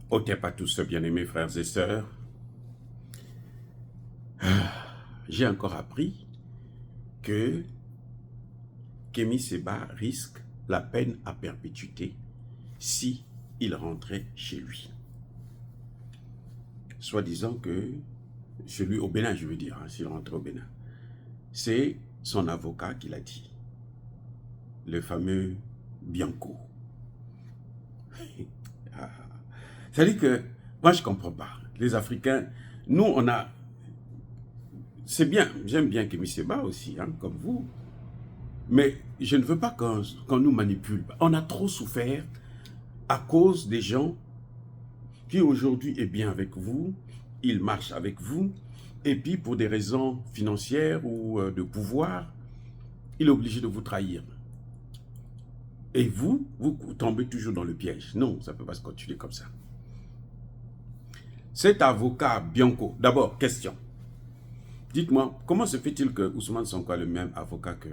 Otep à tous, bien-aimés frères et sœurs. J'ai encore appris que Kémy Séba risque la peine à perpétuité si il rentrait chez lui. Soit disant que, chez lui au Bénin, je veux dire, s'il rentrait au Bénin. C'est son avocat qui l'a dit, le fameux Bianco. C'est-à-dire que, moi je ne comprends pas. Les Africains, nous on a... C'est bien, j'aime bien Kémy Séba aussi, comme vous. Mais je ne veux pas qu'on nous manipule. On a trop souffert à cause des gens qui aujourd'hui est bien avec vous, ils marchent avec vous, et puis pour des raisons financières ou de pouvoir, il est obligé de vous trahir. Et vous tombez toujours dans le piège. Non, ça ne peut pas se continuer comme ça. Cet avocat Bianco, d'abord, question. Dites-moi, comment se fait-il que Ousmane Sonko a le même avocat que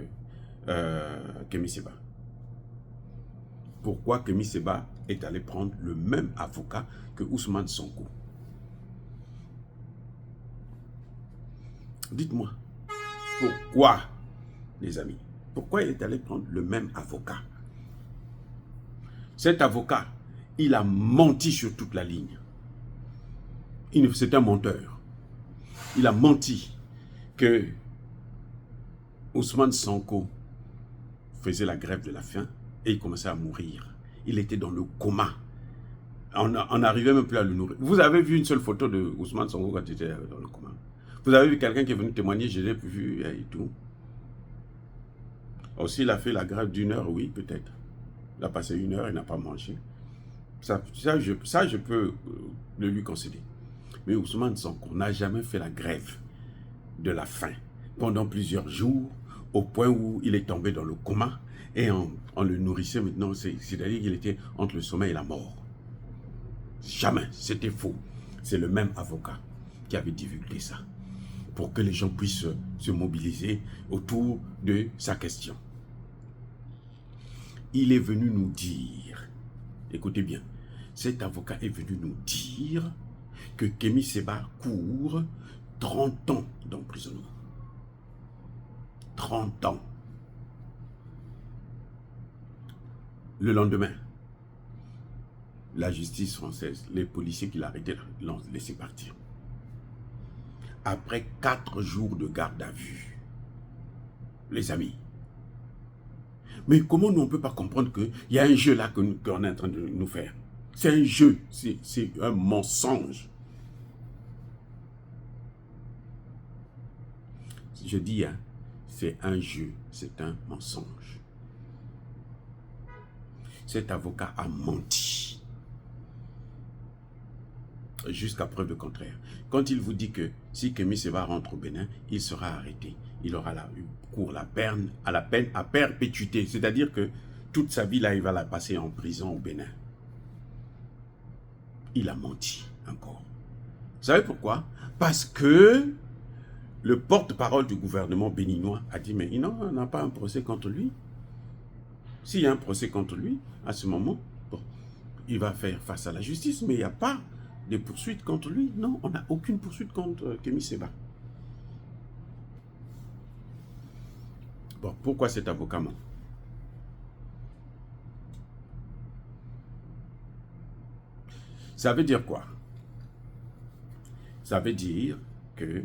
Kémy Séba? Pourquoi Kémy Séba est allé prendre le même avocat que Ousmane Sonko? Dites-moi, pourquoi, les amis? Pourquoi il est allé prendre le même avocat? Cet avocat, il a menti sur toute la ligne. C'est un menteur. Il a menti que Ousmane Sonko faisait la grève de la faim et il commençait à mourir. Il était dans le coma. On n'arrivait même plus à le nourrir. Vous avez vu une seule photo de Ousmane Sonko quand il était dans le coma? Vous avez vu quelqu'un qui est venu témoigner? Je l'ai vu et tout. Aussi, il a fait la grève d'1 heure, oui, peut-être. Il a passé 1 heure, il n'a pas mangé. Ça je peux le lui concéder. Mais Ousmane Sonko n'a jamais fait la grève de la faim pendant plusieurs jours, au point où il est tombé dans le coma et on le nourrissait maintenant. C'est-à-dire qu'il était entre le sommeil et la mort. Jamais, c'était faux. C'est le même avocat qui avait divulgué ça, pour que les gens puissent se mobiliser autour de sa question. Il est venu nous dire, écoutez bien, cet avocat est venu nous dire que Kémy Séba court 30 ans d'emprisonnement. 30 ans. Le lendemain, la justice française, les policiers qui l'arrêtaient l'ont laissé partir. Après 4 jours de garde à vue, les amis. Mais comment nous on ne peut pas comprendre qu'il y a un jeu là qu'on est en train de nous faire? C'est un jeu, c'est un mensonge. Je dis, c'est un jeu, c'est un mensonge. Cet avocat a menti. Jusqu'à preuve de contraire. Quand il vous dit que si Kémy Séba rentre au Bénin, il sera arrêté. Il aura cours la peine à perpétuité. C'est-à-dire que toute sa vie, là, il va la passer en prison au Bénin. Il a menti encore. Vous savez pourquoi? Parce que le porte-parole du gouvernement béninois a dit, mais non, on n'a pas un procès contre lui. S'il y a un procès contre lui, à ce moment, bon, il va faire face à la justice, mais il n'y a pas de poursuites contre lui. Non, on n'a aucune poursuite contre Kémy Séba. Bon, pourquoi cet avocat ment? Ça veut dire quoi? Ça veut dire que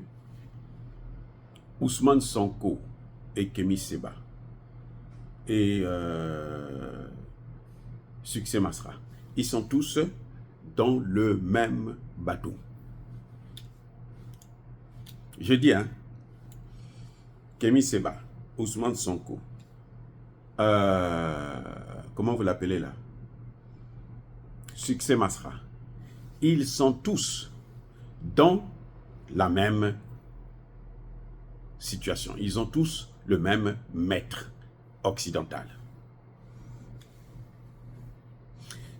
Ousmane Sonko et Kémy Séba et Succès Masra, ils sont tous dans le même bateau. Je dis, Kémy Séba, Ousmane Sonko, comment vous l'appelez là? Succès Masra. Ils sont tous dans la même situation. Ils ont tous le même maître occidental.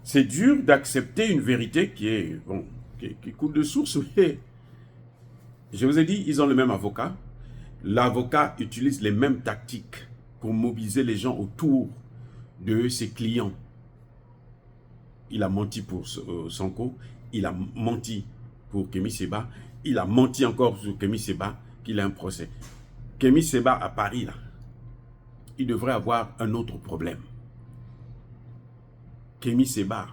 C'est dur d'accepter une vérité qui est, bon, qui coule de source, mais je vous ai dit, ils ont le même avocat. L'avocat utilise les mêmes tactiques pour mobiliser les gens autour de ses clients. il a menti pour Sonko, il a menti pour Kémy Séba, il a menti encore sur Kémy Séba, qu'il a un procès. Kémy Séba à Paris, là, il devrait avoir un autre problème. Kémy Séba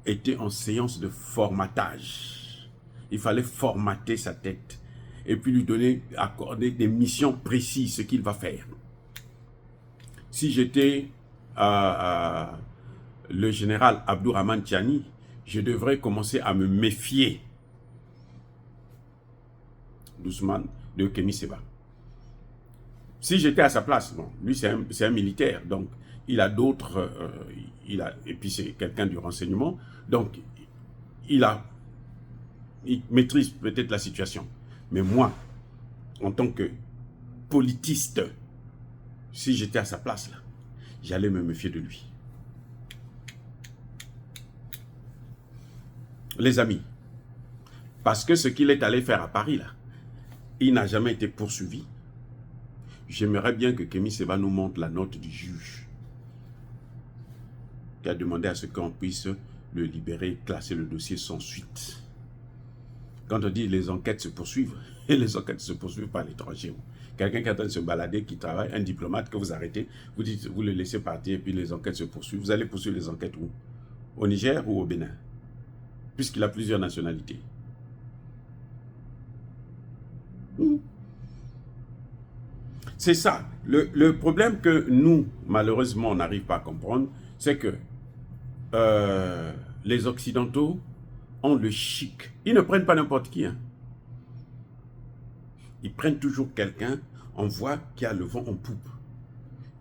était en séance de formatage. Il fallait formater sa tête et puis lui donner, accorder des missions précises, ce qu'il va faire. Si j'étais le général Abdourahmane Tiani, je devrais commencer à me méfier doucement de Kémy Séba. Si j'étais à sa place, bon, lui c'est un militaire, donc il a d'autres, et puis c'est quelqu'un du renseignement, donc il maîtrise peut-être la situation. Mais moi, en tant que politiste, si j'étais à sa place, là, j'allais me méfier de lui. Les amis, parce que ce qu'il est allé faire à Paris, là, il n'a jamais été poursuivi. J'aimerais bien que Kémy Séba nous montre la note du juge qui a demandé à ce qu'on puisse le libérer, classer le dossier sans suite. Quand on dit les enquêtes se poursuivent, et les enquêtes ne se poursuivent pas à l'étranger. Quelqu'un qui est en train de se balader, qui travaille, un diplomate que vous arrêtez, vous dites, vous le laissez partir et puis les enquêtes se poursuivent. Vous allez poursuivre les enquêtes où? Au Niger ou au Bénin? Puisqu'il a plusieurs nationalités. C'est ça. Le problème que nous, malheureusement, on n'arrive pas à comprendre, c'est que les Occidentaux ont le chic. Ils ne prennent pas n'importe qui. Hein. Ils prennent toujours quelqu'un, on voit qui a le vent en poupe.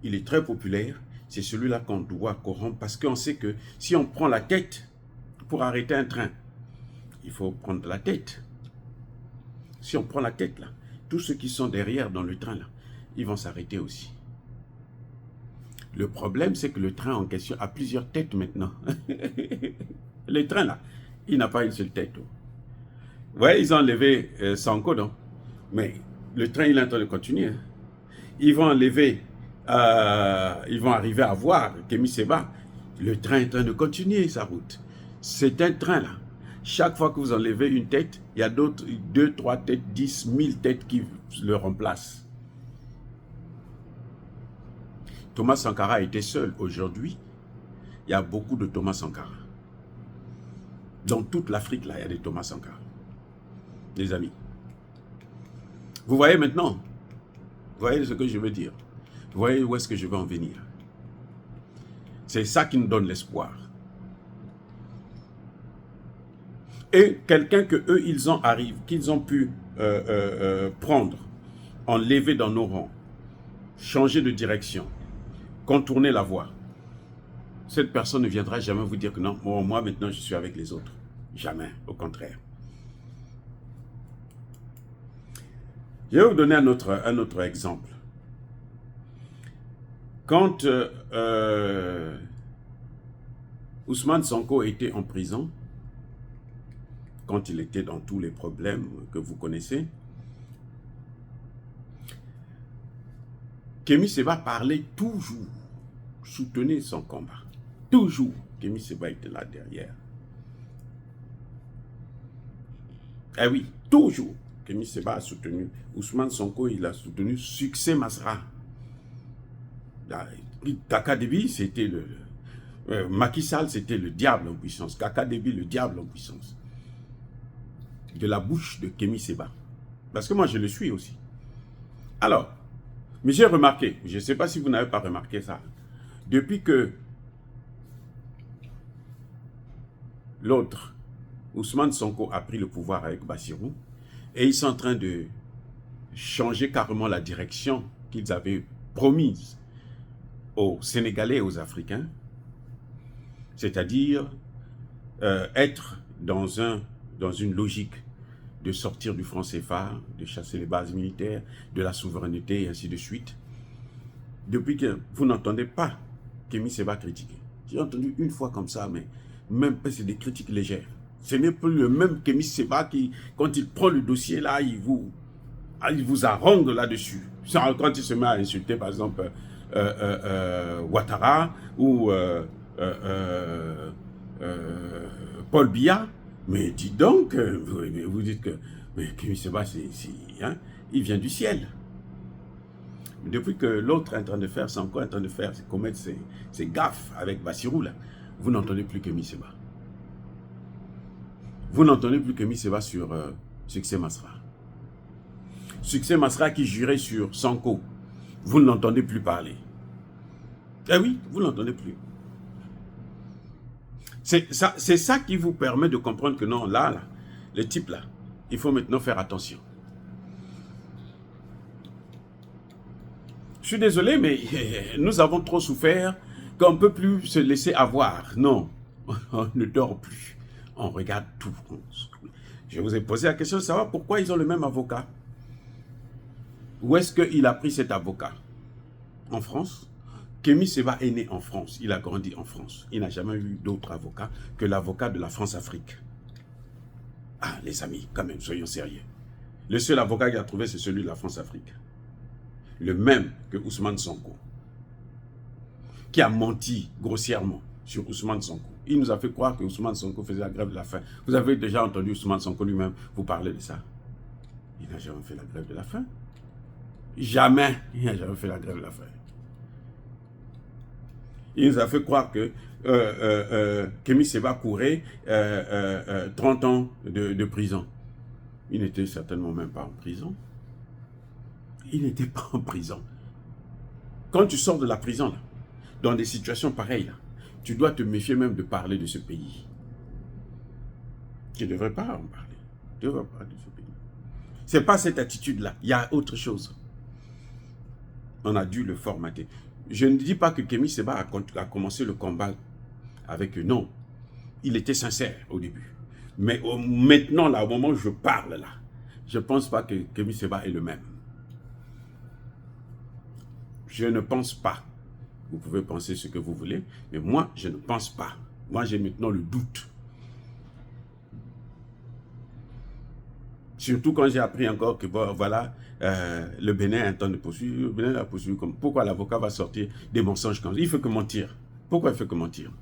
Il est très populaire. C'est celui-là qu'on doit corrompre parce qu'on sait que si on prend la tête pour arrêter un train, il faut prendre la tête. Si on prend la tête, là, tous ceux qui sont derrière dans le train, là, ils vont s'arrêter aussi. Le problème, c'est que le train en question a plusieurs têtes maintenant. Le train, là, il n'a pas une seule tête. Vous voyez, ils ont enlevé Sonko, non? Mais le train, il est en train de continuer. Hein. Ils vont enlever, ils vont arriver à voir Kémy Séba. Le train est en train de continuer sa route. C'est un train, là. Chaque fois que vous enlevez une tête, il y a d'autres, 2, 3 têtes, 10, 1000 têtes qui le remplacent. Thomas Sankara était seul. Aujourd'hui, il y a beaucoup de Thomas Sankara. Dans toute l'Afrique, là, il y a des Thomas Sankara. Les amis. Vous voyez maintenant? Vous voyez ce que je veux dire? Vous voyez où est-ce que je veux en venir? C'est ça qui nous donne l'espoir. Et quelqu'un que eux, qu'ils ont pu prendre, enlever dans nos rangs, changer de direction, contourner la voie. Cette personne ne viendra jamais vous dire que non, moi maintenant je suis avec les autres. Jamais, au contraire. Je vais vous donner un autre exemple. Quand Ousmane Sonko était en prison, quand il était dans tous les problèmes que vous connaissez, Kémy Séba parlait toujours, soutenait son combat. Toujours, Kémy Séba était là derrière. Eh oui, toujours, Kémy Séba a soutenu. Ousmane Sonko, il a soutenu Succès Masra. Kaka Déby, c'était Macky Sall, c'était le diable en puissance. Kaka Déby, le diable en puissance. De la bouche de Kémy Séba. Parce que moi, je le suis aussi. Alors, mais j'ai remarqué, je ne sais pas si vous n'avez pas remarqué ça, depuis que l'autre, Ousmane Sonko, a pris le pouvoir avec Bassirou, et ils sont en train de changer carrément la direction qu'ils avaient promise aux Sénégalais et aux Africains, c'est-à-dire être dans une logique de sortir du franc CFA, de chasser les bases militaires, de la souveraineté et ainsi de suite. Depuis que vous n'entendez pas Kémy Séba critiquer. J'ai entendu une fois comme ça, mais même c'est des critiques légères. Ce n'est plus le même Kémy Séba qui, quand il prend le dossier là, il vous harangue là-dessus. Quand il se met à insulter, par exemple, Ouattara ou Paul Biya, mais dites donc, vous dites que Kémy Séba, hein, il vient du ciel. Depuis que l'autre est en train de faire, c'est encore en train de faire, commettre ses gaffes avec Bassirou, là, vous n'entendez plus Kémy Séba. Vous n'entendez plus Kémy Séba sur Succès Masra. Succès Masra qui jurait sur Sanko. Vous ne l'entendez plus parler. Eh oui, vous ne l'entendez plus. C'est ça qui vous permet de comprendre que non, là, le type là, il faut maintenant faire attention. Je suis désolé, mais nous avons trop souffert qu'on ne peut plus se laisser avoir. Non, on ne dort plus. On regarde tout. Je vous ai posé la question de savoir pourquoi ils ont le même avocat. Où est-ce qu'il a pris cet avocat? En France? Kémy Séba est né en France. Il a grandi en France. Il n'a jamais eu d'autre avocat que l'avocat de la France-Afrique. Ah, les amis, quand même, soyons sérieux. Le seul avocat qu'il a trouvé, c'est celui de la France-Afrique. Le même que Ousmane Sonko, qui a menti grossièrement sur Ousmane Sonko. Il nous a fait croire que Ousmane Sonko faisait la grève de la faim. Vous avez déjà entendu Ousmane Sonko lui-même vous parler de ça? Il n'a jamais fait la grève de la faim. Jamais, il n'a jamais fait la grève de la faim. Il nous a fait croire que Kémy Séba courait 30 ans de prison. Il n'était certainement même pas en prison. Il n'était pas en prison. Quand tu sors de la prison, là, dans des situations pareilles, là, tu dois te méfier même de parler de ce pays. Tu ne devrais pas en parler. Tu ne devrais pas parler de ce pays. Ce n'est pas cette attitude-là. Il y a autre chose. On a dû le formater. Je ne dis pas que Kémy Séba a commencé le combat avec eux. Non. Il était sincère au début. Mais maintenant, là, au moment où je parle, là, je ne pense pas que Kémy Séba est le même. Je ne pense pas. Vous pouvez penser ce que vous voulez, mais moi, je ne pense pas. Moi, j'ai maintenant le doute. Surtout quand j'ai appris encore que, bon, voilà, le Bénin est en train de poursuivre. Le Bénin l'a poursuivi comme. Pourquoi l'avocat va sortir des mensonges comme ça? Il ne fait que mentir. Pourquoi il fait que mentir?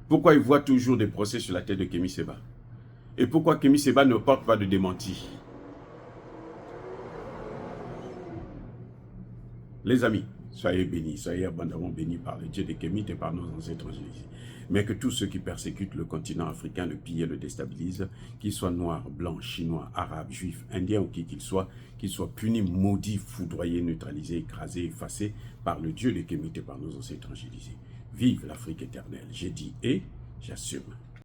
Pourquoi il voit toujours des procès sur la tête de Kémy Séba? Et pourquoi Kémy Séba ne porte pas de démenti? Les amis, soyez bénis, soyez abondamment bénis par le Dieu de Kémy et par nos ancêtres Jésus. Mais que tous ceux qui persécutent le continent africain, le pillent et le déstabilisent, qu'ils soient noirs, blancs, chinois, arabes, juifs, indiens ou qui qu'ils soient punis, maudits, foudroyés, neutralisés, écrasés, effacés par le Dieu de Kémy et par nos ancêtres Jésus. Vive l'Afrique éternelle. J'ai dit et j'assume.